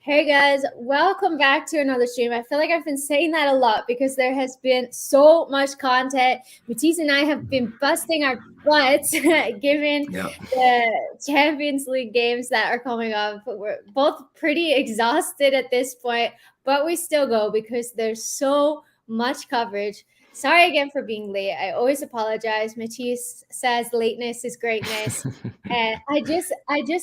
Hey guys, welcome back to another stream. I feel like I've been saying that a lot because there has been so much content. Matisse and I have been busting our butts given the Champions League games that are coming up. We're both pretty exhausted at this point, but we still go because there's so much coverage. Sorry again for being late. I always apologize. Matisse says lateness is greatness. And I just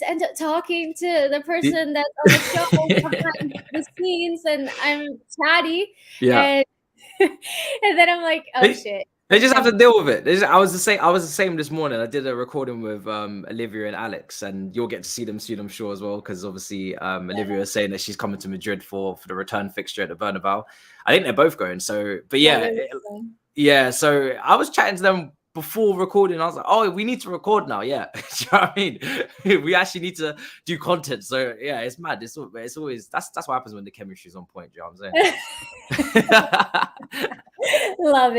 end up talking to the person that's on the show behind the scenes, and I'm chatty. Yeah. And and then I'm like, oh shit. They just have to deal with it. I was the same this morning. I did a recording with Olivia and Alex, and you'll get to see them soon, I'm sure, as well, because obviously Olivia is saying that she's coming to Madrid for the return fixture at the Bernabeu. I think they're both going. So, but yeah. So I was chatting to them before recording. I was like, oh, we need to record now. Yeah. Do you know what I mean? We actually need to do content. So yeah, it's mad. It's always that's what happens when the chemistry's on point. Do you know what I'm saying? Love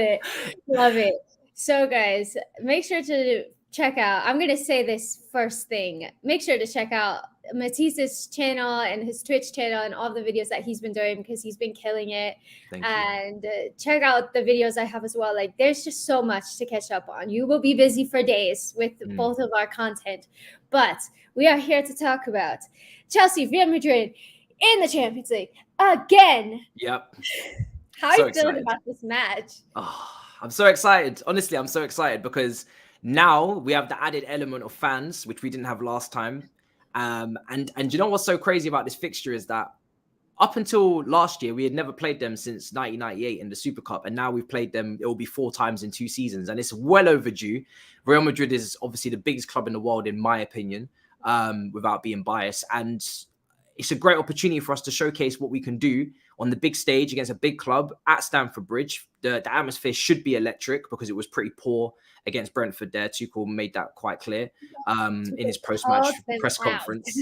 it. So guys, make sure to check out, I'm gonna say this first thing, make sure to check out Matisse's channel and his Twitch channel and all the videos that he's been doing because he's been killing it. And check out the videos I have as well. Like, there's just so much to catch up on. You will be busy for days with both of our content, but we are here to talk about Chelsea, Real Madrid in the Champions League again. Yep. How are you feeling about this match? Oh, I'm so excited. Honestly, I'm so excited because now we have the added element of fans, which we didn't have last time. And you know what's so crazy about this fixture is that up until last year, we had never played them since 1998 in the Super Cup. And now we've played them, it will be 4 times in 2 seasons. And it's well overdue. Real Madrid is obviously the biggest club in the world, in my opinion, without being biased. And it's a great opportunity for us to showcase what we can do on the big stage against a big club at Stamford Bridge. The atmosphere should be electric because it was pretty poor against Brentford there. Tuchel made that quite clear in his post-match press conference.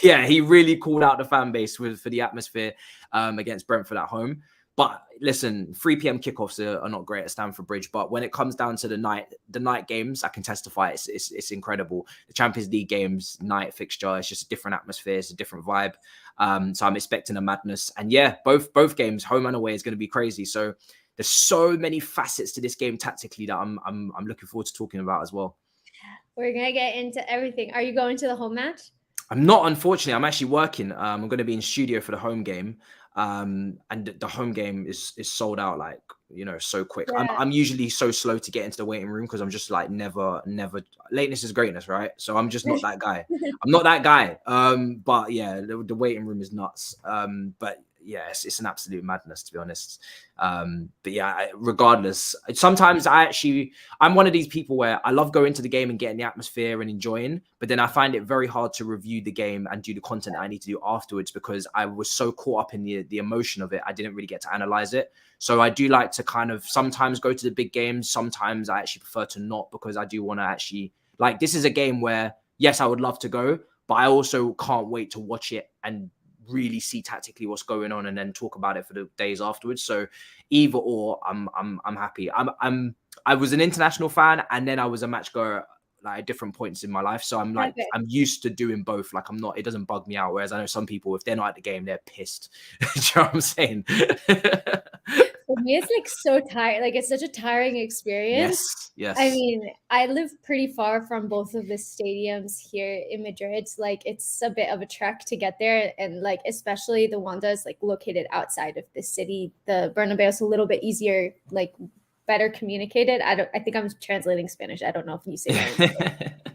Yeah, he really called out the fan base for the atmosphere against Brentford at home. But listen, 3 p.m. kickoffs are not great at Stamford Bridge. But when it comes down to the night games, I can testify it's incredible. The Champions League games, night fixture, it's just a different atmosphere. It's a different vibe. So I'm expecting a madness. And yeah, both games, home and away, is going to be crazy. So there's so many facets to this game tactically that I'm looking forward to talking about as well. We're going to get into everything. Are you going to the home match? I'm not, unfortunately. I'm actually working. I'm going to be in studio for the home game. And the home game is sold out, like, so quick. Yeah. I'm usually so slow to get into the waiting room because I'm just like never lateness is greatness, right? So I'm just not that guy. I'm not that guy. But yeah, the waiting room is nuts. But yeah, it's an absolute madness, to be honest. But yeah, regardless, sometimes I'm one of these people where I love going to the game and getting the atmosphere and enjoying, but then I find it very hard to review the game and do the content that I need to do afterwards because I was so caught up in the emotion of it. I didn't really get to analyze it. So I do like to kind of sometimes go to the big games. Sometimes I actually prefer to not because I do want to actually, like, this is a game where, yes, I would love to go, but I also can't wait to watch it and really see tactically what's going on and then talk about it for the days afterwards. So either or, I'm happy. I was an international fan and then I was a match goer like at different points in my life. So I'm used to doing both. Like it doesn't bug me out. Whereas I know some people, if they're not at the game, they're pissed. Do you know what I'm saying? For me, it's like so tired. Like, it's such a tiring experience. Yes. I mean, I live pretty far from both of the stadiums here in Madrid. Like, it's a bit of a trek to get there. And like, especially the one that's like located outside of the city, the Bernabeu is a little bit easier, like better communicated. I think I'm translating Spanish. I don't know if you say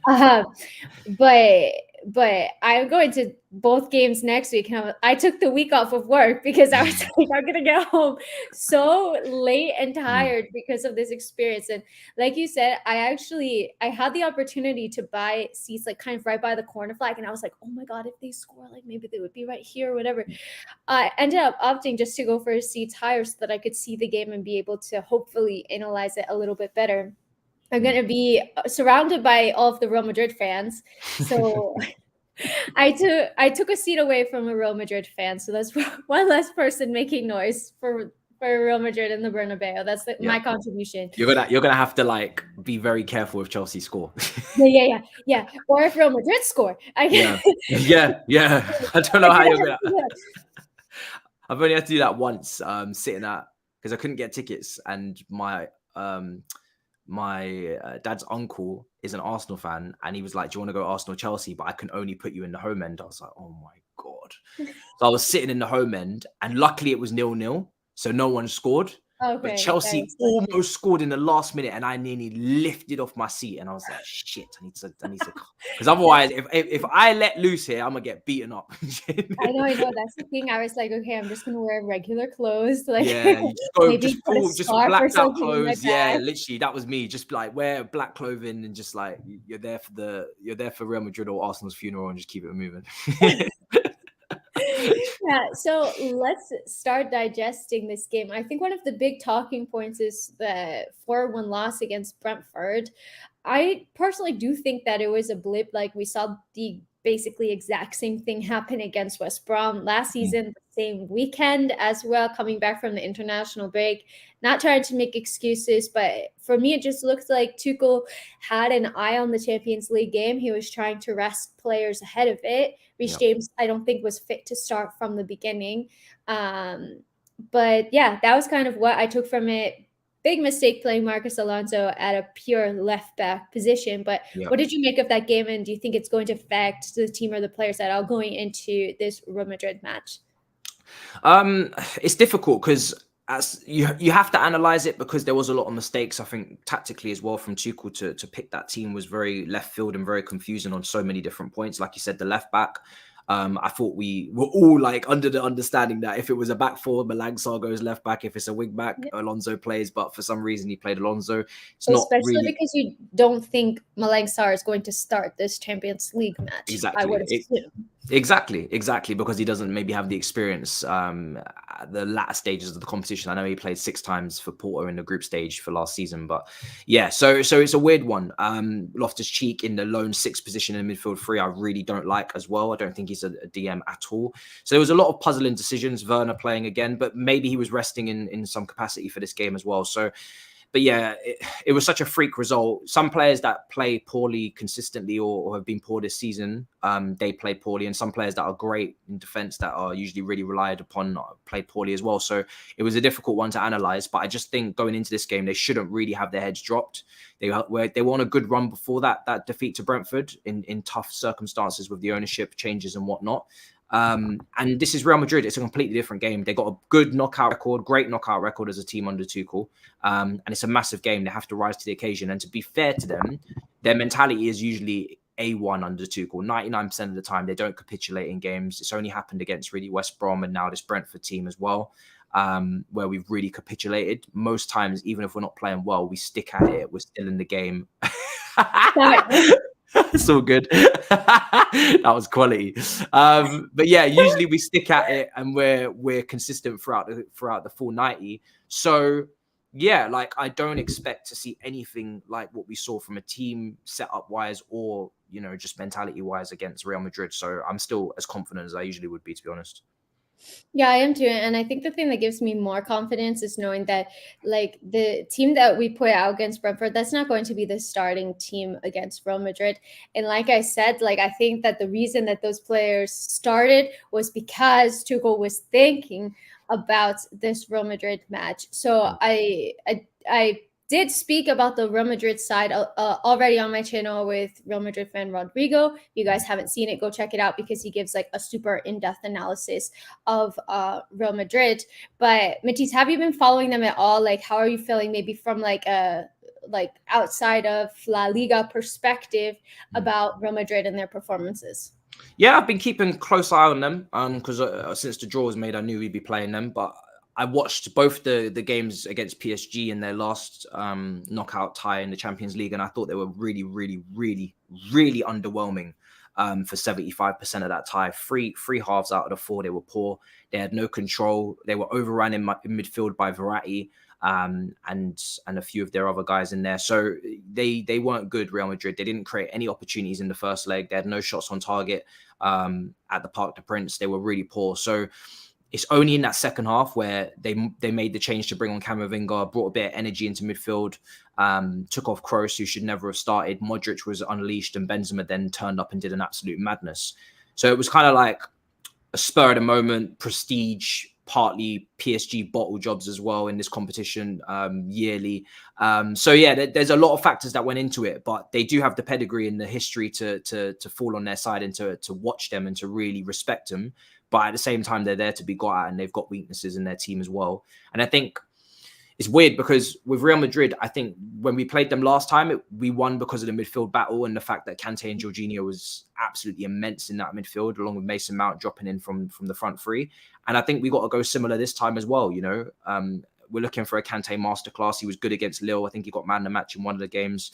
that. But I'm going to both games next week. And I took the week off of work because I was like, I'm going to get home so late and tired because of this experience. And like you said, I had the opportunity to buy seats like kind of right by the corner flag. And I was like, oh my God, if they score, like maybe they would be right here or whatever. I ended up opting just to go for seats higher so that I could see the game and be able to hopefully analyze it a little bit better. I'm going to be surrounded by all of the Real Madrid fans. So I took a seat away from a Real Madrid fan. So that's one less person making noise for for Real Madrid in the Bernabeu. That's my contribution. You're gonna have to like be very careful if Chelsea score. Yeah. Or if Real Madrid score, yeah. I don't know how you're gonna. I've only had to do that once. Sitting at because I couldn't get tickets, and my dad's uncle is an Arsenal fan, and he was like, "Do you want to go Arsenal Chelsea?" But I can only put you in the home end. I was like, "Oh my god!" So I was sitting in the home end, and luckily it was 0-0, so no one scored. Okay, but Chelsea almost scored in the last minute, and I nearly lifted off my seat, and I was like, "Shit, I need to," because otherwise, if I let loose here, I'm gonna get beaten up. I know. That's the thing. I was like, okay, I'm just gonna wear regular clothes, like you just go, maybe just blacked out clothes. Yeah, literally, that was me. Just like wear black clothing and just like you're there for Real Madrid or Arsenal's funeral, and just keep it moving. Yeah, so let's start digesting this game. I think one of the big talking points is the 4-1 loss against Brentford. I personally do think that it was a blip. Like we saw the basically exact same thing happen against West Brom last season, the same weekend as well, coming back from the international break. Not trying to make excuses, but for me, it just looks like Tuchel had an eye on the Champions League game. He was trying to rest players ahead of it. Reece James, I don't think, was fit to start from the beginning. But yeah, that was kind of what I took from it. Big mistake playing Marcos Alonso at a pure left back position. But what did you make of that game? And do you think it's going to affect the team or the players that are going into this Real Madrid match? It's difficult because as you have to analyze it because there was a lot of mistakes. I think tactically as well from Tuchel to pick that team was very left field and very confusing on so many different points. Like you said, the left back. I thought we were all like under the understanding that if it was a back four, Malang Sarr goes left back. If it's a wing back, Alonso plays. But for some reason, he played Alonso. It's especially not really because you don't think Malang Sarr is going to start this Champions League match. Exactly. I would assume. Exactly, because he doesn't maybe have the experience at the latter stages of the competition. I know he played 6 times for Porto in the group stage for last season, but yeah, so it's a weird one. Loftus-Cheek in the lone 6 position in midfield 3, I really don't like as well. I don't think he's a DM at all. So there was a lot of puzzling decisions. Werner playing again, but maybe he was resting in some capacity for this game as well. So. But yeah, it was such a freak result. Some players that play poorly consistently or have been poor this season, they play poorly. And some players that are great in defense that are usually really relied upon play poorly as well. So it was a difficult one to analyze. But I just think going into this game, they shouldn't really have their heads dropped. They were on a good run before that defeat to Brentford in tough circumstances with the ownership changes and whatnot. And this is Real Madrid. It's a completely different game. They got a good knockout record, great knockout record as a team under Tuchel. And it's a massive game. They have to rise to the occasion. And to be fair to them, their mentality is usually A1 under Tuchel. 99% of the time, they don't capitulate in games. It's only happened against really West Brom and now this Brentford team as well, where we've really capitulated. Most times, even if we're not playing well, we stick at it. We're still in the game. It's all good. That was quality. But yeah, usually we stick at it and we're consistent throughout the full 90. So yeah, like I don't expect to see anything like what we saw from a team setup wise or just mentality wise against Real Madrid. So I'm still as confident as I usually would be, to be honest. Yeah, I am too. And I think the thing that gives me more confidence is knowing that like the team that we put out against Brentford, that's not going to be the starting team against Real Madrid. And like I said, like I think that the reason that those players started was because Tuchel was thinking about this Real Madrid match. So I did speak about the Real Madrid side already on my channel with Real Madrid fan Rodrigo. If you guys haven't seen it, go check it out because he gives like a super in-depth analysis of Real Madrid. But Matisse, have you been following them at all? Like, how are you feeling maybe from like a outside of La Liga perspective about Real Madrid and their performances? Yeah, I've been keeping a close eye on them because since the draw was made, I knew we'd be playing them. But I watched both the games against PSG in their last knockout tie in the Champions League, and I thought they were really, really, really, really underwhelming for 75% of that tie. Three halves out of the 4, they were poor. They had no control. They were overrun in midfield by Verratti and a few of their other guys in there. So they weren't good, Real Madrid. They didn't create any opportunities in the first leg. They had no shots on target at the Parc des Princes. They were really poor. So it's only in that second half where they made the change to bring on Camavinga, brought a bit of energy into midfield, took off Kroos, who should never have started. Modric was unleashed, and Benzema then turned up and did an absolute madness. So it was kind of like a spur of the moment, prestige, partly PSG bottle jobs as well in this competition yearly. So yeah, there's a lot of factors that went into it, but they do have the pedigree and the history to fall on their side and to watch them and to really respect them. But at the same time, they're there to be got at, and they've got weaknesses in their team as well. And I think it's weird because with Real Madrid, I think when we played them last time, we won because of the midfield battle and the fact that Kante and Jorginho was absolutely immense in that midfield, along with Mason Mount dropping in from the front three. And I think we got to go similar this time as well. You know, we're looking for a Kante masterclass. He was good against Lille. I think he got man of the match in one of the games.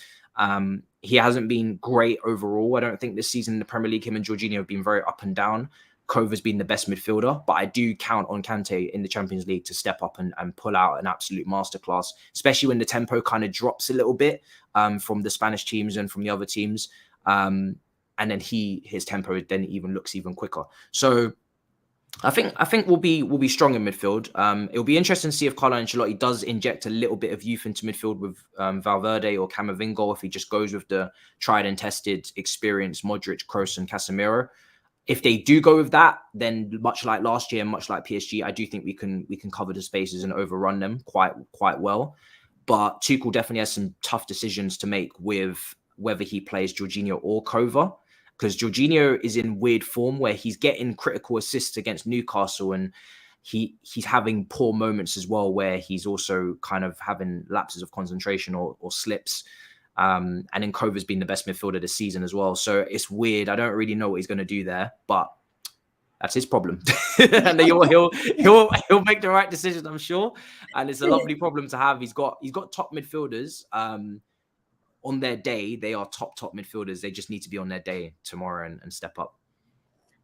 He hasn't been great overall. I don't think this season in the Premier League, him and Jorginho have been very up and down. Kova's been the best midfielder, but I do count on Kante in the Champions League to step up and pull out an absolute masterclass, especially when the tempo kind of drops a little bit from the Spanish teams and from the other teams. And then his tempo then looks even quicker. So I think we'll be strong in midfield. It'll be interesting to see if Carlo Ancelotti does inject a little bit of youth into midfield with Valverde or Camavinga, or if he just goes with the tried and tested, experienced Modric, Kroos, and Casemiro. If they do go with that, then much like last year, much like PSG, I do think we can cover the spaces and overrun them quite well. But Tuchel definitely has some tough decisions to make with whether he plays Jorginho or Kova, because Jorginho is in weird form where he's getting critical assists against Newcastle, and he's having poor moments as well where he's also kind of having lapses of concentration or slips. And then Kova's been the best midfielder this season as well. So it's weird. I don't really know what he's going to do there, but that's his problem. And he'll make the right decision, I'm sure. And it's a lovely problem to have. He's got top midfielders. On their day, they are top midfielders. They just need to be on their day tomorrow and step up.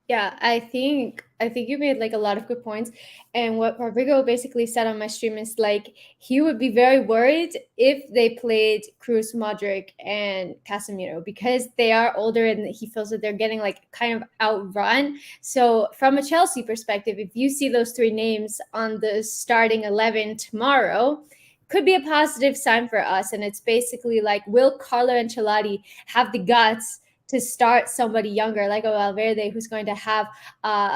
Yeah, I think you made like a lot of good points. And what Rodrigo basically said on my stream is like he would be very worried if they played Kroos, Modric, and Casemiro, because they are older and he feels that they're getting like kind of outrun. So from a Chelsea perspective, if you see those three names on the starting 11 tomorrow, could be a positive sign for us. And it's basically like, will Carlo Ancelotti have the guts to start somebody younger like a Valverde, who's going to have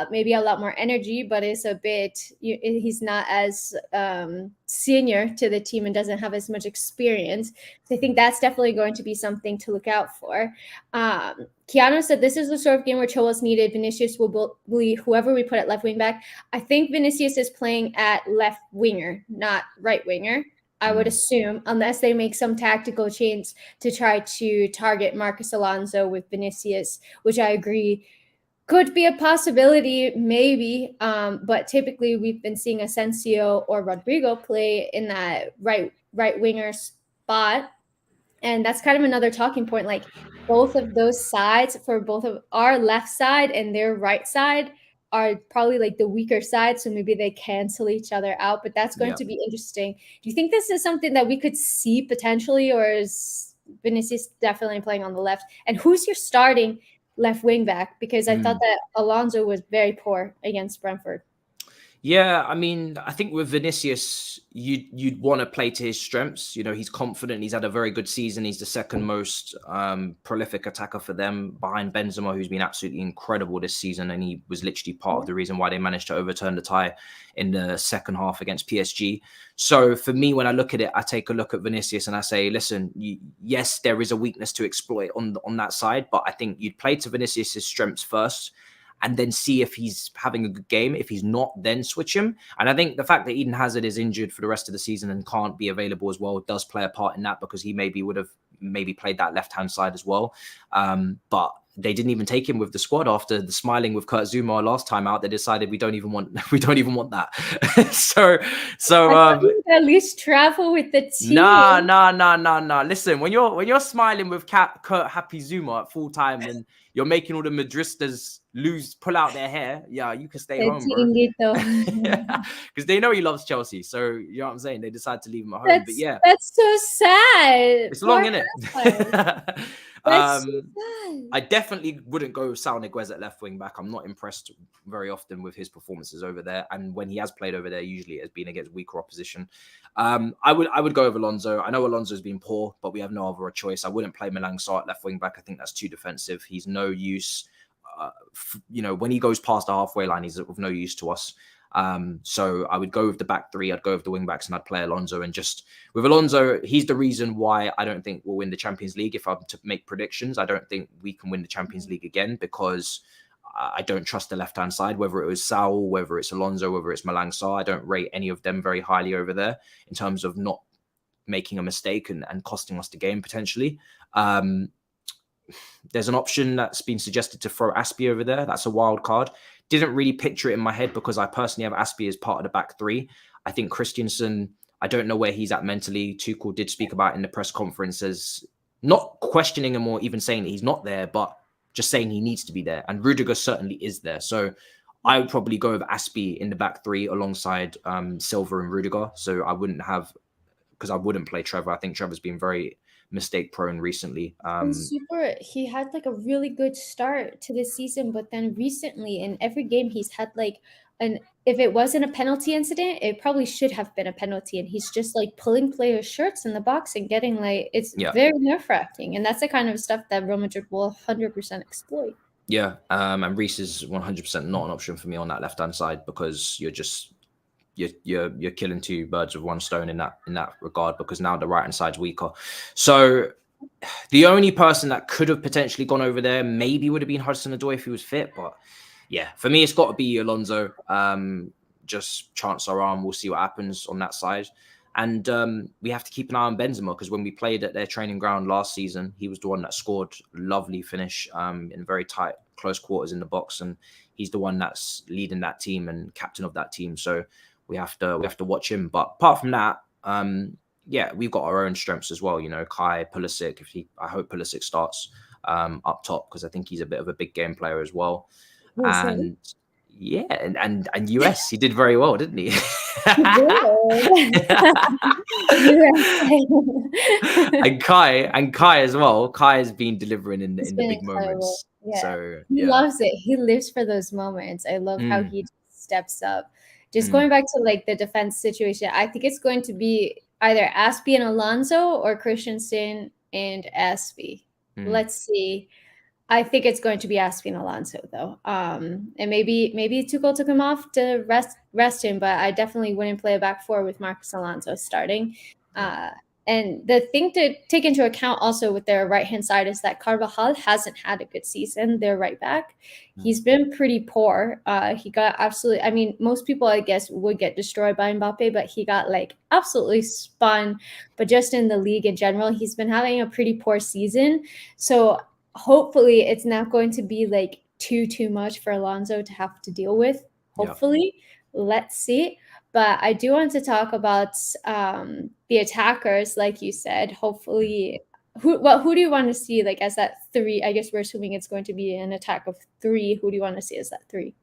maybe a lot more energy, but is a bit, he's not as senior to the team and doesn't have as much experience. So I think that's definitely going to be something to look out for. Keanu said, this is the sort of game where Cholo's needed. Vinicius will be whoever we put at left wing back. I think Vinicius is playing at left winger, not right winger, I would assume, unless they make some tactical change to try to target Marcos Alonso with Vinicius, which I agree could be a possibility, maybe. But typically we've been seeing Asensio or Rodrigo play in that right winger spot. And that's kind of another talking point. Like both of those sides, for both of our left side and their right side, are probably like the weaker side, so maybe they cancel each other out, but that's going to be interesting. Do you think this is something that we could see potentially, or is Vinicius definitely playing on the left? And who's your starting left wing back? Because I thought that Alonso was very poor against Brentford. Yeah, I mean, I think with Vinicius, you'd want to play to his strengths. You know, he's confident. He's had a very good season. He's the second most prolific attacker for them, behind Benzema, who's been absolutely incredible this season. And he was literally part of the reason why they managed to overturn the tie in the second half against PSG. So for me, when I look at it, I take a look at Vinicius and I say, listen, yes, there is a weakness to exploit on that side, but I think you'd play to Vinicius' strengths first, and then see if he's having a good game. If he's not, then switch him. And I think the fact that Eden Hazard is injured for the rest of the season and can't be available as well does play a part in that, because he would have played that left-hand side as well. But they didn't even take him with the squad after the smiling with Kurt Zuma last time out. They decided we don't even want that. so at least travel with the team. Nah. Listen, when you're smiling with Kurt Happy Zuma at full time and you're making all the Madristas pull out their hair, yeah, you can stay home, bro. Because they know he loves Chelsea. So you know what I'm saying? They decide to leave him at home. But yeah, that's so sad. It's long, isn't it? That's so I sad. definitely wouldn't go with Sal Niguez at left wing back. I'm not impressed very often with his performances over there, and when he has played over there, usually it has been against weaker opposition. I would go with Alonso. I know Alonso's been poor, but we have no other choice. I wouldn't play Malang Sarr at left wing back. I think that's too defensive. He's no use. When he goes past the halfway line, he's of no use to us. So I would go with the back three. I'd go with the wing backs, and I'd play Alonso. And just with Alonso, he's the reason why I don't think we'll win the Champions League. If I'm to make predictions, I don't think we can win the Champions League again because I don't trust the left-hand side, whether it was Saul, whether it's Alonso, whether it's Malang Sarr. I don't rate any of them very highly over there in terms of not making a mistake and costing us the game potentially. There's an option that's been suggested to throw Aspie over there. That's a wild card. Didn't really picture it in my head because I personally have Aspie as part of the back three. I think Christensen, I don't know where he's at mentally. Tuchel did speak about in the press conference as not questioning him or even saying that he's not there, but just saying he needs to be there. And Rudiger certainly is there. So I would probably go with Aspie in the back three alongside Silva and Rudiger. So I wouldn't play Trevor. I think Trevor's been very mistake prone recently. He had like a really good start to the season, but then recently in every game he's had like if it wasn't a penalty incident, it probably should have been a penalty, and he's just like pulling players' shirts in the box and getting like it's very nerve-wracking, and that's the kind of stuff that Real Madrid will 100% exploit. Yeah, and Reece is 100% not an option for me on that left-hand side because you're killing two birds with one stone in that regard, because now the right-hand side's weaker. So the only person that could have potentially gone over there maybe would have been Hudson-Odoi if he was fit, but yeah, for me it's got to be Alonso. Just chance our arm, we'll see what happens on that side. And we have to keep an eye on Benzema, because when we played at their training ground last season, he was the one that scored a lovely finish in very tight, close quarters in the box. And he's the one that's leading that team and captain of that team. So we have to watch him. But apart from that, we've got our own strengths as well. You know, Kai, Pulisic. I hope Pulisic starts up top, because I think he's a bit of a big game player as well. And yeah, and US, he did very well, didn't he? He did. and Kai as well. Kai has been delivering in the big moments. Yeah. So he loves it. He lives for those moments. I love how he steps up. Just going back to like the defense situation, I think it's going to be either Aspie and Alonso or Christensen and Aspie. Let's see. I think it's going to be Aspie and Alonso though. And maybe Tuchel took him off to rest him, but I definitely wouldn't play a back four with Marcos Alonso starting. And the thing to take into account also with their right-hand side is that Carvajal hasn't had a good season. Their right back, he's been pretty poor. He got absolutely, I mean, most people, I guess, would get destroyed by Mbappe, but he got like absolutely spun. But just in the league in general, he's been having a pretty poor season. So hopefully it's not going to be like too much for Alonso to have to deal with. Hopefully, let's see. But I do want to talk about the attackers, like you said. Hopefully, who do you want to see like as that three? I guess we're assuming it's going to be an attack of three. Who do you want to see as that three?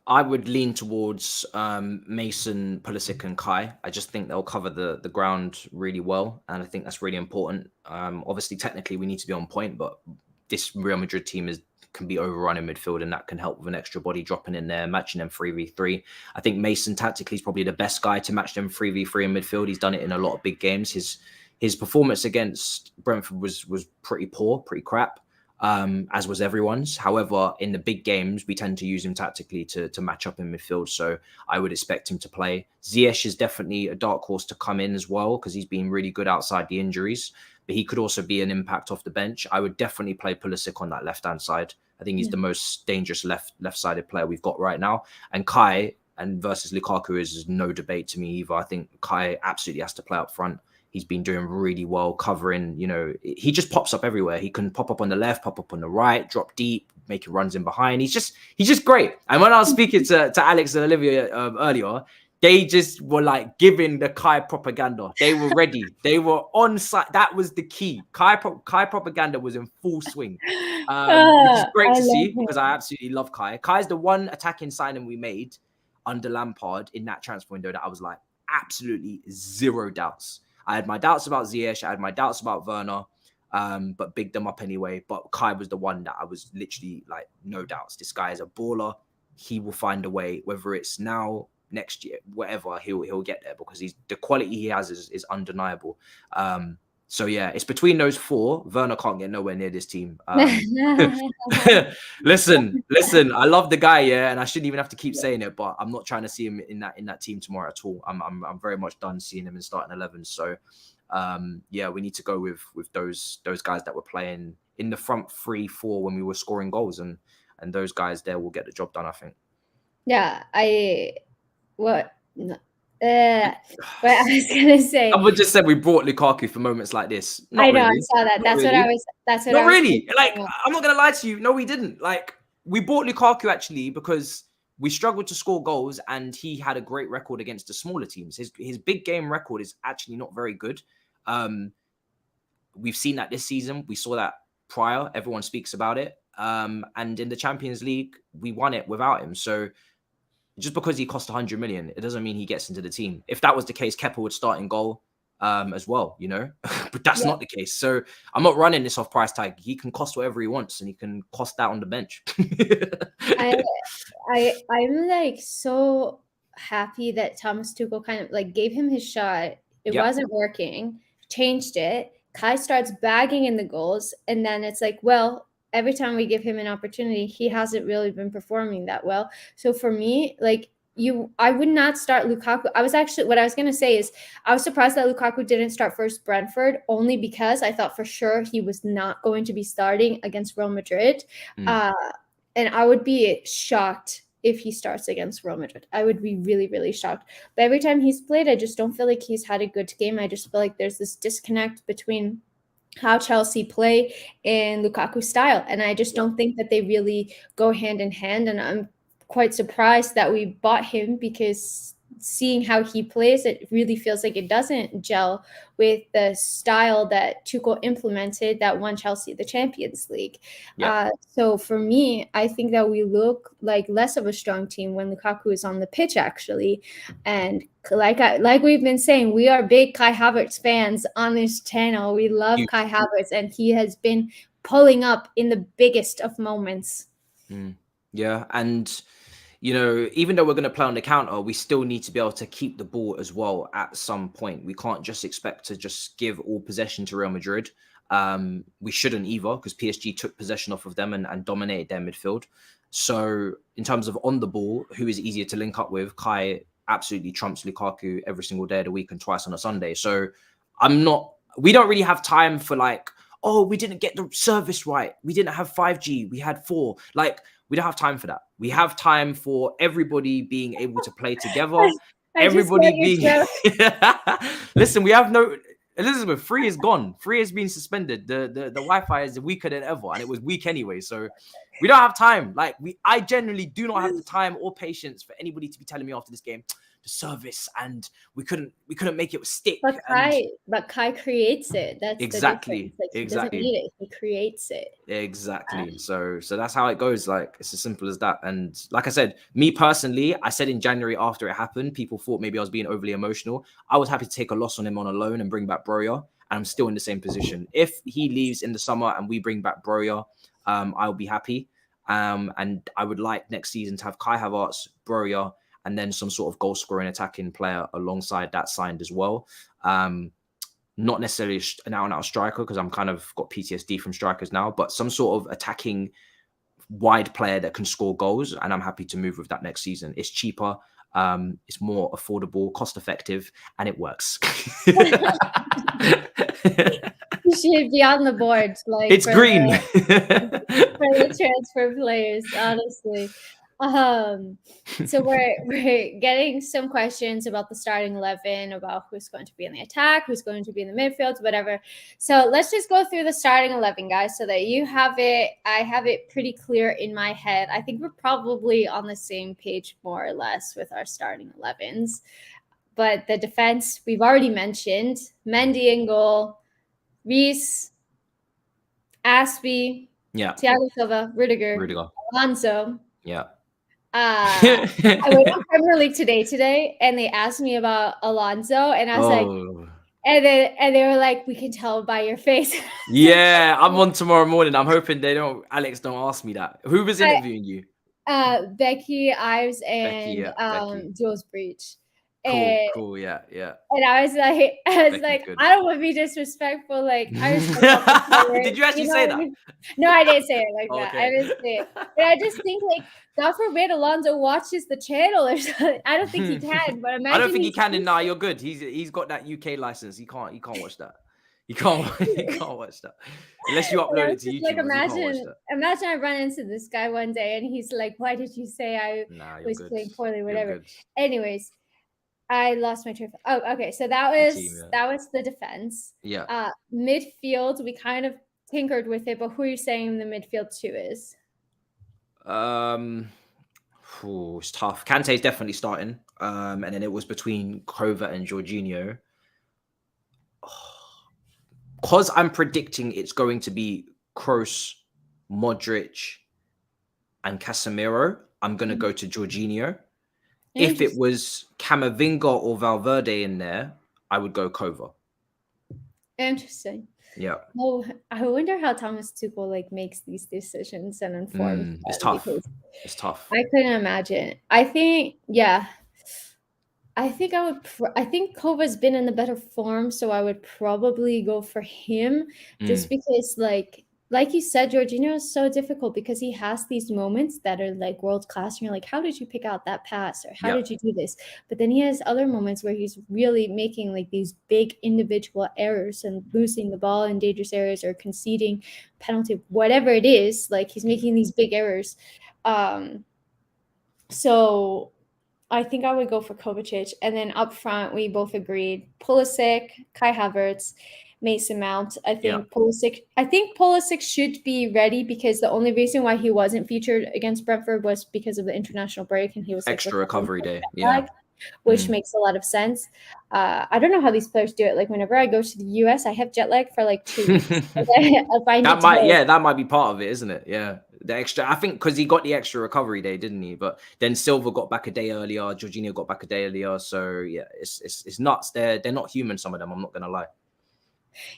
I would lean towards Mason, Pulisic, and Kai. I just think they'll cover the ground really well, and I think that's really important. Obviously, technically, we need to be on point, but this Real Madrid team can be overrun in midfield, and that can help with an extra body dropping in there, matching them 3v3. I think Mason tactically is probably the best guy to match them 3v3 in midfield. He's done it in a lot of big games. His performance against Brentford was pretty poor, pretty crap, as was everyone's. However, in the big games, we tend to use him tactically to match up in midfield. So I would expect him to play. Ziyech is definitely a dark horse to come in as well, because he's been really good outside the injuries. But he could also be an impact off the bench. I would definitely play Pulisic on that left-hand side. I think he's the most dangerous left-sided player we've got right now. And Kai versus Lukaku is no debate to me either. I think Kai absolutely has to play up front. He's been doing really well covering, you know, he just pops up everywhere. He can pop up on the left, pop up on the right, drop deep, making runs in behind. He's just great. And when I was speaking to Alex and Olivia earlier, they just were like giving the Kai propaganda. They were ready. They were on site. That was the key. Kai propaganda was in full swing. Which is great to see, because I absolutely love Kai. Kai's the one attacking signing we made under Lampard in that transfer window that I was like, absolutely zero doubts. I had my doubts about Ziyech. I had my doubts about Werner. but bigged them up anyway. But Kai was the one that I was literally like, no doubts. This guy is a baller. He will find a way, whether it's now, next year, whatever, he'll get there, because the quality he has is undeniable. So yeah, it's between those four. Werner can't get nowhere near this team. Listen, I love the guy, yeah, and I shouldn't even have to keep saying it, but I'm not trying to see him in that team tomorrow at all. I'm very much done seeing him in starting 11. So yeah, we need to go with those guys that were playing in the front 3-4 when we were scoring goals, and those guys there will get the job done, I think. Yeah, what I was gonna say. I would just said we brought Lukaku for moments like this. I know, really. I saw that. That's really. What I was. That's what. Not I was really. Like, I'm not gonna lie to you. No, we didn't. Like, we bought Lukaku actually because we struggled to score goals, and he had a great record against the smaller teams. His big game record is actually not very good. We've seen that this season. We saw that prior. Everyone speaks about it. And in the Champions League, we won it without him. So just because he cost 100 million, it doesn't mean he gets into the team. If that was the case, Kepa would start in goal as well, you know, but that's not the case. So I'm not running this off price tag. He can cost whatever he wants, and he can cost that on the bench. I'm like so happy that Thomas Tuchel kind of like gave him his shot. It wasn't working, changed it. Kai starts bagging in the goals, and then it's like, well, every time we give him an opportunity, he hasn't really been performing that well. So for me, like I would not start Lukaku. What I was going to say is I was surprised that Lukaku didn't start first Brentford, only because I thought for sure he was not going to be starting against Real Madrid. And I would be shocked if he starts against Real Madrid. I would be really, really shocked. But every time he's played, I just don't feel like he's had a good game. I just feel like there's this disconnect between how Chelsea play and Lukaku's style. And I just don't think that they really go hand in hand. And I'm quite surprised that we bought him, because seeing how he plays, it really feels like it doesn't gel with the style that Tuchel implemented that won Chelsea the Champions League. So for me, I think that we look like less of a strong team when Lukaku is on the pitch, actually. And like we've been saying, we are big Kai Havertz fans on this channel. We love Kai Havertz, and he has been pulling up in the biggest of moments. Yeah, and you know, even though we're going to play on the counter, we still need to be able to keep the ball as well at some point. We can't just expect to just give all possession to Real Madrid. We shouldn't either, because PSG took possession off of them and dominated their midfield. So in terms of on the ball, who is easier to link up with? Kai absolutely trumps Lukaku every single day of the week and twice on a Sunday. So we don't really have time for like, oh, we didn't get the service right. We didn't have 5G. We had 4. Like, we don't have time for that. We have time for everybody being able to play together. Everybody being... Listen, we have no... Elizabeth, free is gone. Free has been suspended. The Wi-Fi is weaker than ever, and it was weak anyway. So we don't have time. Like, I generally do not have the time or patience for anybody to be telling me after this game, the service, and we couldn't make it stick. But Kai creates it. That's exactly the difference. Like, he doesn't need it. He creates it. Exactly. So that's how it goes. Like, it's as simple as that. And like I said, me personally, I said in January after it happened, people thought maybe I was being overly emotional. I was happy to take a loss on him on a loan and bring back Broja, and I'm still in the same position. If he leaves in the summer and we bring back Broja, I'll be happy. And I would like next season to have Kai Havertz, Broja, and then some sort of goal scoring attacking player alongside that signed as well. Not necessarily an out-and-out striker, because I'm kind of got PTSD from strikers now, but some sort of attacking wide player that can score goals. And I'm happy to move with that next season. It's cheaper. It's more affordable, cost effective, and it works. You should be on the board. Like, it's green. For the transfer players, honestly. So we're getting some questions about the starting 11, about who's going to be in the attack, who's going to be in the midfield, whatever. So let's just go through the starting 11, guys, so that you have it. I have it pretty clear in my head. I think we're probably on the same page, more or less, with our starting 11s. But the defense, we've already mentioned. Mendy in goal, Reece, Aspie, Thiago Silva, Rudiger. Alonso. I went on Premier League today, and they asked me about Alonso, and I was like, And they were like, we can tell by your face. Yeah, I'm on tomorrow morning. I'm hoping Alex don't ask me that. Who was interviewing you? Becky, Ives, Becky, and yeah, Becky. Jules Breach. Cool, And cool, yeah. I was Becky's good. I don't want to be disrespectful. Like, I respect all the players. Did you actually say that? No, I didn't say it like Oh, that. okay. I didn't say it. But I just think, like, God forbid Alonso watches the channel or something. I don't think he can, but imagine I don't think he can. Nah, you're good. He's got that UK license. He can't watch that. He can't watch that unless you upload it to YouTube. Like, He can't watch that. imagine I run into this guy one day and he's like, "Why did you say I Nah, was you're good. playing poorly?" Whatever. You're good. Anyways, I lost my train. Oh, okay. So that was the defense. Yeah. Midfield, we kind of tinkered with it, but who are you saying the midfield two is? It's tough. Kante's definitely starting. And then it was between Kova and Jorginho. Because I'm predicting it's going to be Kroos, Modric, and Casemiro, I'm going to go to Jorginho. If it was Camavinga or Valverde in there, I would go Kova. Interesting. Yeah. Oh, I wonder how Thomas Tuchel like makes these decisions and informs. It's tough. It's tough. I couldn't imagine. I think, yeah. I think I think Kova's been in the better form, so I would probably go for him, just because, like you said, Jorginho is so difficult because he has these moments that are like world class, and you're like, how did you pick out that pass, or how did you do this? But then he has other moments where he's really making like these big individual errors and losing the ball in dangerous areas or conceding penalty, whatever it is. Like, he's making these big errors. So I think I would go for Kovacic. And then up front, we both agreed Pulisic, Kai Havertz, Mason Mount. I think Pulisic should be ready, because the only reason why he wasn't featured against Brentford was because of the international break, and he was extra recovery day. Which makes a lot of sense. I don't know how these players do it. Like, whenever I go to the US, I have jet lag for like 2 weeks. That might be part of it, isn't it? Yeah. The extra, I think, because he got the extra recovery day, didn't he? But then Silva got back a day earlier, Jorginho got back a day earlier. So yeah, it's nuts. They're not human, some of them, I'm not gonna lie.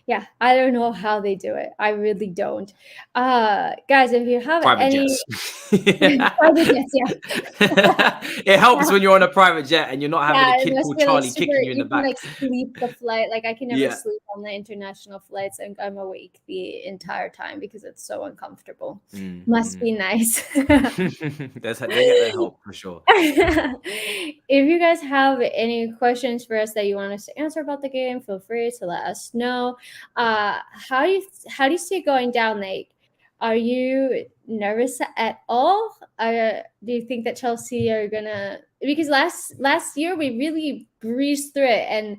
Yeah, I don't know how they do it. I really don't. Guys, if you have private jets. Private jets, yeah. It helps when you're on a private jet and you're not having a kid called Charlie kicking you in the back. You can sleep the flight. Like, I can never sleep on the international flights, and I'm awake the entire time because it's so uncomfortable. Must be nice. They get their help for sure. If you guys have any questions for us that you want us to answer about the game, feel free to let us know. How do you see it going down, Nate? Are you nervous at all? Do you think that Chelsea are gonna? Because last year we really breezed through it, and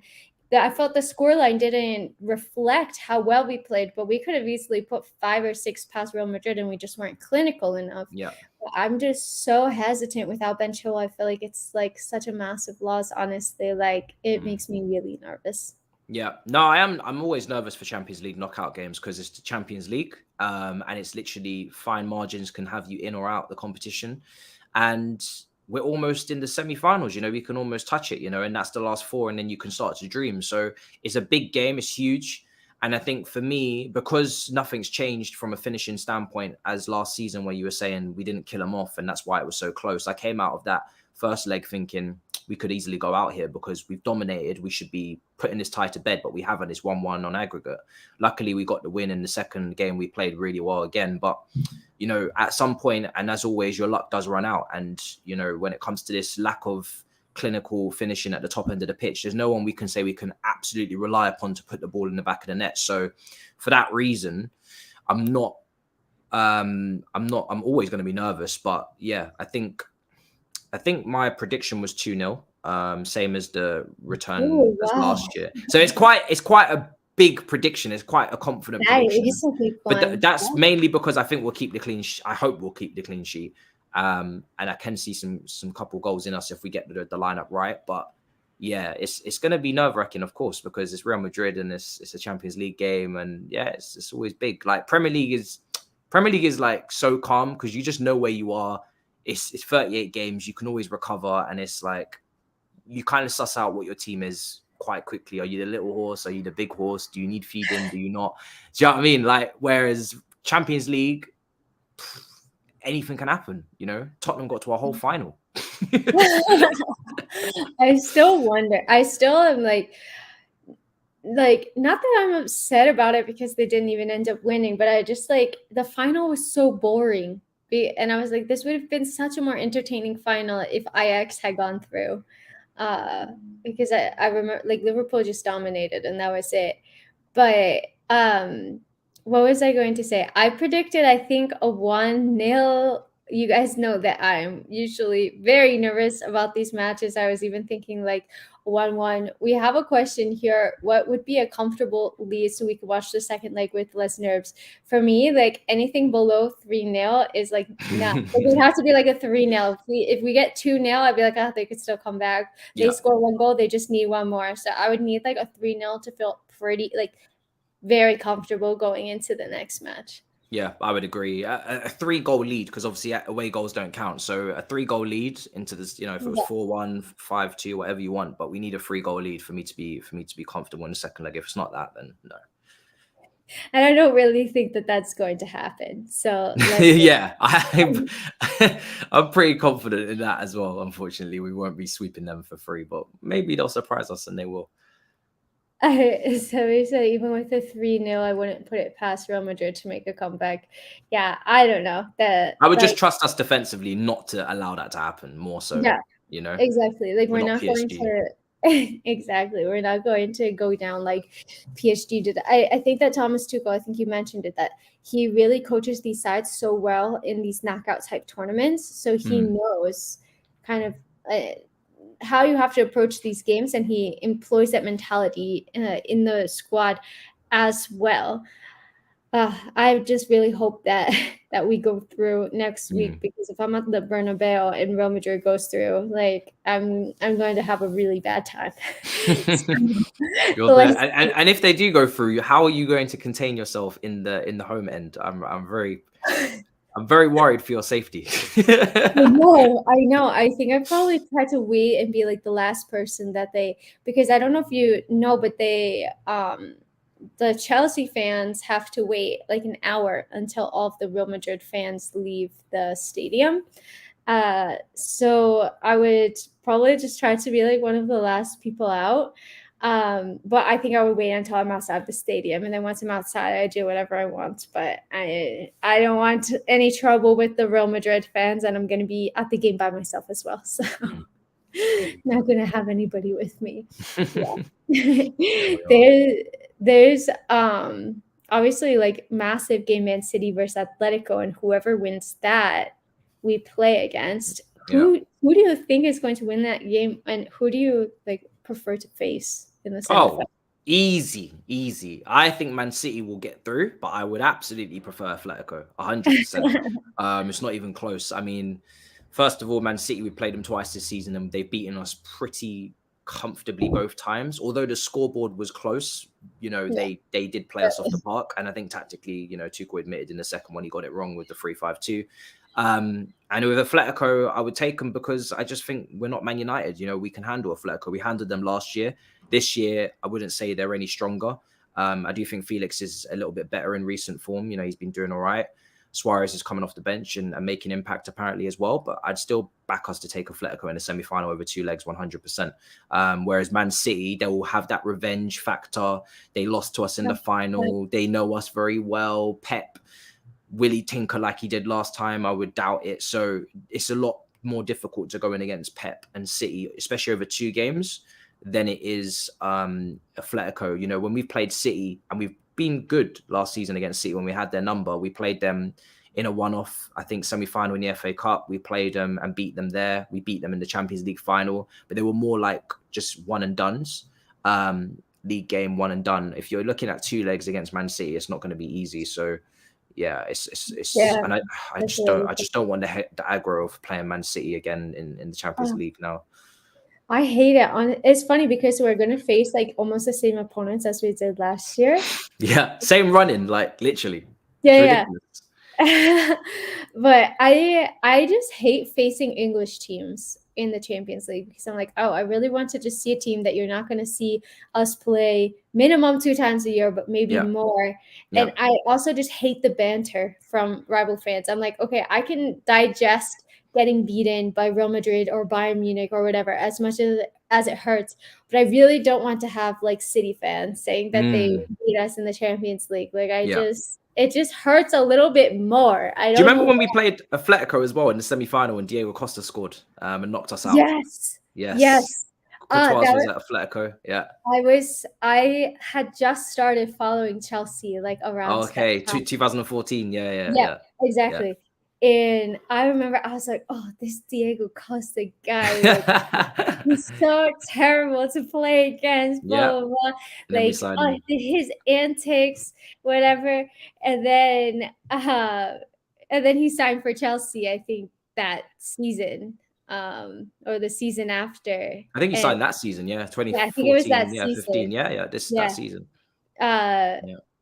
I felt the scoreline didn't reflect how well we played, but we could have easily put 5 or 6 past Real Madrid, and we just weren't clinical enough. Yeah. I'm just so hesitant without Ben Chilwell. I feel like it's like such a massive loss, honestly. Like, it makes me really nervous. Yeah, no, I'm always nervous for Champions League knockout games because it's the Champions League, and it's literally fine margins can have you in or out the competition, and we're almost in the semi-finals. You know, we can almost touch it. You know, and that's the last 4, and then you can start to dream. So it's a big game. It's huge. And I think for me, because nothing's changed from a finishing standpoint as last season, where you were saying we didn't kill them off, and that's why it was so close. I came out of that first leg thinking we could easily go out here because we've dominated. We should be putting this tie to bed, but we haven't. It's 1-1 on aggregate. Luckily, we got the win in the second game. We played really well again. But, you know, at some point, and as always, your luck does run out. And, you know, when it comes to this lack of clinical finishing at the top end of the pitch, there's no one we can say we can absolutely rely upon to put the ball in the back of the net. So for that reason, I'm always going to be nervous. But yeah, I think my prediction was 2-0, same as the return as last year. So it's quite a big prediction. It's quite a confident prediction. But that's mainly because I think we'll keep the clean sheet. I hope we'll keep the clean sheet. And I can see some couple goals in us if we get the lineup right. But yeah, it's going to be nerve-wracking, of course, because it's Real Madrid and it's a Champions League game, and yeah, it's always big. Like Premier League is like so calm because you just know where you are. It's 38 games. You can always recover, and it's like you kind of suss out what your team is quite quickly. Are you the little horse? Are you the big horse? Do you need feeding? Do you not? Do you know what I mean? Like, whereas Champions League, anything can happen. You know, Tottenham got to a whole final. I still wonder. I still am like not that I'm upset about it because they didn't even end up winning, but I just like the final was so boring. And I was like, this would have been such a more entertaining final if Ajax had gone through. Because I remember like Liverpool just dominated and that was it. But what was I going to say? I predicted, I think, a 1-0. You guys know that I'm usually very nervous about these matches. I was even thinking like 1-1. We have a question here. What would be a comfortable lead so we could watch the second leg with less nerves? For me, like anything below 3-0 is like not. It would have to be like a 3-0. If we get 2-0, I'd be like, oh, they could still come back. They score 1 goal, they just need 1 more. So I would need like a 3-0 to feel pretty like very comfortable going into the next match. Yeah, I would agree. A 3-goal lead, because obviously away goals don't count. So a 3-goal lead into this, you know, if it was 4-1, 5-2, whatever you want, but we need a 3-goal lead for me to be comfortable in the second leg. If it's not that, then no. And I don't really think that that's going to happen. So yeah, I'm pretty confident in that as well. Unfortunately, we won't be sweeping them for free, but maybe they'll surprise us and they will. So we said even with the 3-0, I wouldn't put it past Real Madrid to make a comeback. Yeah, I don't know. I would just trust us defensively not to allow that to happen more so. Yeah, you know, exactly. Like we're not going to. Exactly, we're not going to go down like PSG did. I think that Thomas Tuchel, I think you mentioned it, that he really coaches these sides so well in these knockout type tournaments, so he knows kind of how you have to approach these games, and he employs that mentality in the squad as well. I just really hope that we go through next week, because if I'm at the Bernabeu and Real Madrid goes through, like I'm going to have a really bad time. And if they do go through, how are you going to contain yourself in the home end? I'm very worried for your safety. I know. I think I probably try to wait and be like the last person that because I don't know if you know, but the Chelsea fans have to wait like an hour until all of the Real Madrid fans leave the stadium. So I would probably just try to be like one of the last people out. But I think I would wait until I'm outside the stadium, and then once I'm outside, I do whatever I want. But I don't want any trouble with the Real Madrid fans, and I'm going to be at the game by myself as well. So not going to have anybody with me. Yeah. There's obviously like massive game, Man City versus Atletico, and whoever wins that we play against. Who do you think is going to win that game, and who do you like prefer to face in the semifinal? Easy. I think Man City will get through, but I would absolutely prefer Atletico, 100%. It's not even close. I mean, first of all, Man City, we played them twice this season, and they've beaten us pretty comfortably both times. Although the scoreboard was close, you know, they did play us off the park, and I think tactically, you know, Tuchel admitted in the second one he got it wrong with the 3-5-2. And with Atletico, I would take them because I just think we're not Man United. You know, we can handle Atletico. We handled them last year. This year, I wouldn't say they're any stronger. I do think Felix is a little bit better in recent form. You know, he's been doing all right. Suarez is coming off the bench and making impact apparently as well. But I'd still back us to take Atletico in a semi-final over 2 legs, 100%. Whereas Man City, they will have that revenge factor. They lost to us in the final. They know us very well. Pep, will he tinker like he did last time? I would doubt it. So it's a lot more difficult to go in against Pep and City, especially over 2 games, than it is Atletico. You know, when we've played City, and we've been good last season against City when we had their number, we played them in a one-off, I think, semi-final in the FA Cup. We played them and beat them there. We beat them in the Champions League final, but they were more like just one and dones. League game, one and done. If you're looking at 2 legs against Man City, it's not going to be easy. So yeah, and I just don't want the aggro of playing Man City again in the Champions League now. I hate it. It's funny because we're going to face like almost the same opponents as we did last year. Yeah, same running, like literally. Yeah. But I just hate facing English teams in the Champions League because I'm like, oh, I really want to just see a team that you're not going to see us play minimum 2 times a year, but maybe more. And I also just hate the banter from rival fans. I'm like, okay, I can digest getting beaten by Real Madrid or Bayern Munich or whatever as much as it hurts, but I really don't want to have like City fans saying that they beat us in the Champions League. Like it just hurts a little bit more. I don't Do you remember know when we played Atletico as well in the semi-final when Diego Costa scored and knocked us out? Yes. Courtois was at Atletico. Yeah. I had just started following Chelsea like around. Okay, 2014. Yeah, exactly. And I remember I was like, oh, this Diego Costa guy, like, he's so terrible to play against, blah, blah, blah. Like, his antics, whatever. And then he signed for Chelsea, I think, that season, or the season after. I think he signed that season, 2014, I think it was that season. 15, that season.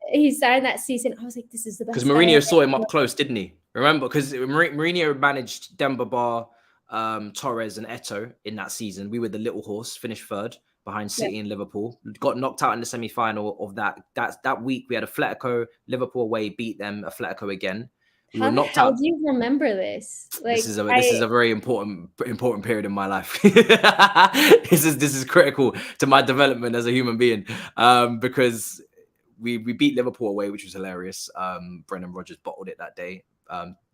He signed that season. I was like, this is the best. Because Mourinho saw him up close, didn't he? Remember, because Mourinho managed Demba Ba, Torres, and Eto'o in that season. We were the little horse, finished third behind City and Liverpool. Got knocked out in the semi-final of that week. We had Atletico, Liverpool away, beat them, Atletico again. We were knocked out. How do you remember this? Like, this is a very important period in my life. This is critical to my development as a human being, because we beat Liverpool away, which was hilarious. Brendan Rodgers bottled it that day.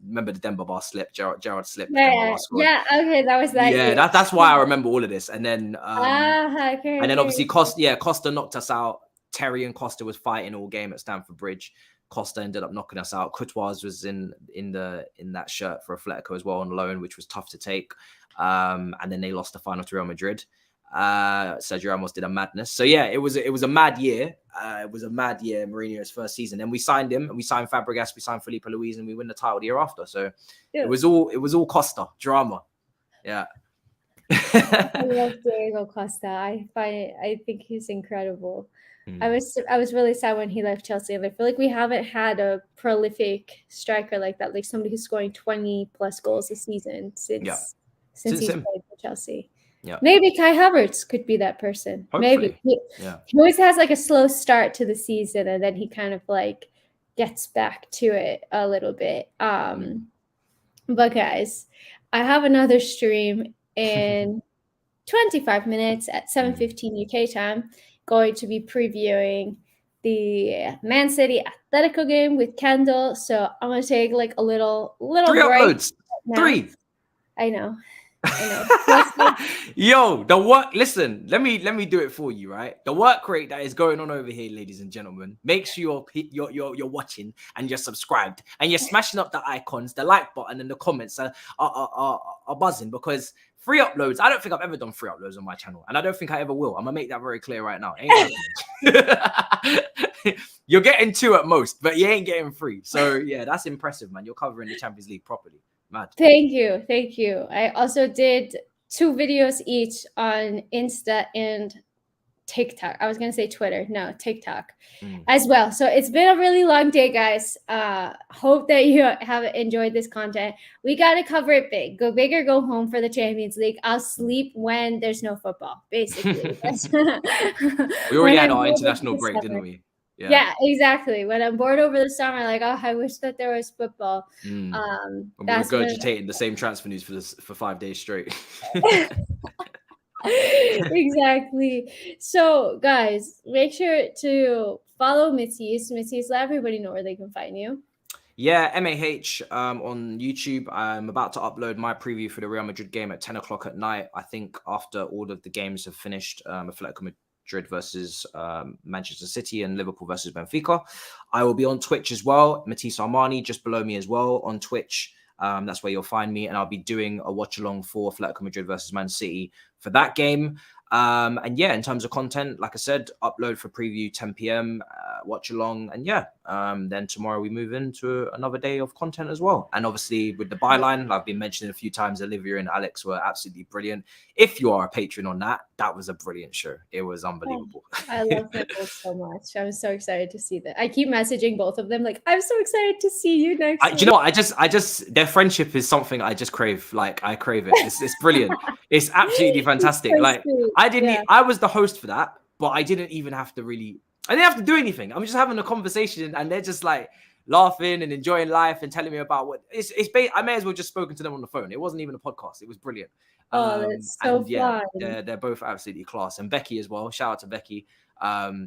Remember the Demba Ba slip? Gerrard slipped. Okay, that was that. Yeah, that's why I remember all of this. And then, and then obviously Costa knocked us out. Terry and Costa was fighting all game at Stamford Bridge. Costa ended up knocking us out. Courtois was in that shirt for Atletico as well on loan, which was tough to take. And then they lost the final to Real Madrid. Sergio Ramos did a madness. So yeah, it was a mad year. It was a mad year, Mourinho's first season. And we signed him, and we signed Fabregas, we signed Felipe Luis, and we win the title the year after. So it was all Costa drama. Yeah. I love Diego Costa. I think he's incredible. I was really sad when he left Chelsea, and I feel like we haven't had a prolific striker like that, like somebody who's scoring 20 plus goals a season since he's played for Chelsea. Yeah. Maybe Kai Havertz could be that person. Hopefully. Maybe. He always has like a slow start to the season, and then he kind of like gets back to it a little bit. But guys, I have another stream in 25 minutes at 7:15 UK time, going to be previewing the Man City Atletico game with Kendall. So I'm gonna take like a little 3 break. uploads. 3. I know. Yo, listen, let me do it for you, right? The work rate that is going on over here, ladies and gentlemen. Make sure you're watching and you're subscribed and you're smashing up the icons, the like button, and the comments are buzzing, because 3 uploads. I don't think I've ever done 3 uploads on my channel, and I don't think I ever will. I'm gonna make that very clear right now. You're getting 2 at most, but you ain't getting 3. So yeah, that's impressive, man. You're covering the Champions League properly. Mad. Thank you. I also did 2 videos each on Insta and TikTok. I was gonna say Twitter, no, TikTok as well. So it's been a really long day, guys. Hope that you have enjoyed this content. We gotta cover it big. Go big or go home for the Champions League. I'll sleep when there's no football, basically. We already had our international break, didn't we? Yeah, exactly. When I'm bored over the summer, like, oh, I wish that there was football. We're regurgitating the same transfer news for 5 days straight. Exactly. So, guys, make sure to follow Matisse. Matisse, let everybody know where they can find you. Yeah, MAH on YouTube. I'm about to upload my preview for the Real Madrid game at 10 o'clock at night. I think after all of the games have finished, Atletico Madrid versus Manchester City and Liverpool versus Benfica. I will be on Twitch as well. Matisse Armani just below me as well on Twitch. That's where you'll find me, and I'll be doing a watch along for Atletico Madrid versus Man City for that game. And yeah, in terms of content, like I said, upload for preview 10 p.m, watch along. And yeah, then tomorrow we move into another day of content as well. And obviously with the byline, I've been mentioning a few times, Olivia and Alex were absolutely brilliant. If you are a patron on that, that was a brilliant show. It was unbelievable. I love them both so much. I'm so excited to see that. I keep messaging both of them like, I'm so excited to see you next week. Do you know what? I just their friendship is something I just crave. Like I crave it. It's brilliant. It's absolutely fantastic. So like sweet. I didn't. I was the host for that, but I didn't even have to really. I didn't have to do anything. I'm just having a conversation, and they're just like laughing and enjoying life and telling me about what it's. I may as well just spoken to them on the phone. It wasn't even a podcast. It was brilliant. Oh, that's so and yeah, fun. they're both absolutely class. And Becky as well. Shout out to Becky.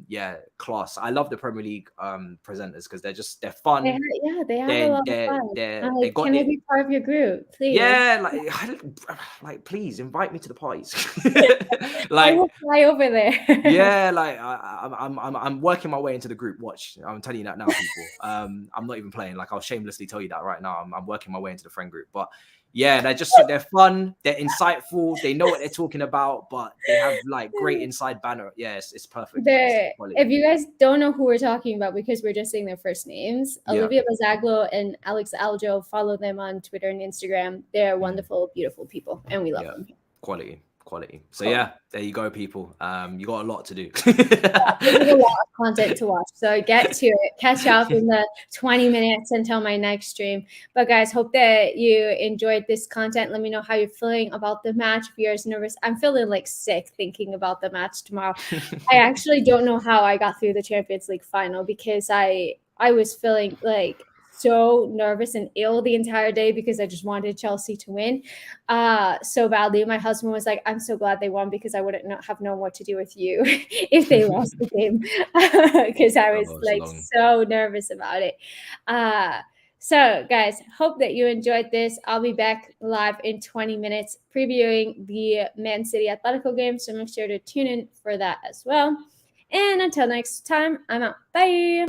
Yeah, class. I love the Premier League presenters because they're fun. They have a lot of fun. They got can I be part of your group, please? Yeah, like please invite me to the parties. I will fly over there. Yeah, like I'm working my way into the group. Watch, I'm telling you that now, people. I'm not even playing. Like I'll shamelessly tell you that right now. I'm working my way into the friend group, but yeah, they're fun, they're insightful, they know what they're talking about, but they have like great inside banner. Yeah, it's perfect. If you guys don't know who we're talking about, because we're just saying their first names, Olivia Bazaglo and Alex Aljo, follow them on Twitter and Instagram. They're wonderful, beautiful people, and we love them. Quality. So yeah, there you go, people. You got a lot to do. There's a lot of content to watch, so get to it. Catch up in the 20 minutes until my next stream. But guys, hope that you enjoyed this content. Let me know how you're feeling about the match. If you're nervous, I'm feeling like sick thinking about the match tomorrow. I actually don't know how I got through the Champions League final, because I was feeling like so nervous and ill the entire day because I just wanted Chelsea to win so badly. My husband was like, I'm so glad they won, because I wouldn't have known what to do with you if they lost the game, because I was so nervous about it. So guys, hope that you enjoyed this. I'll be back live in 20 minutes previewing the Man City Atletico game, so make sure to tune in for that as well. And until next time, I'm out. Bye.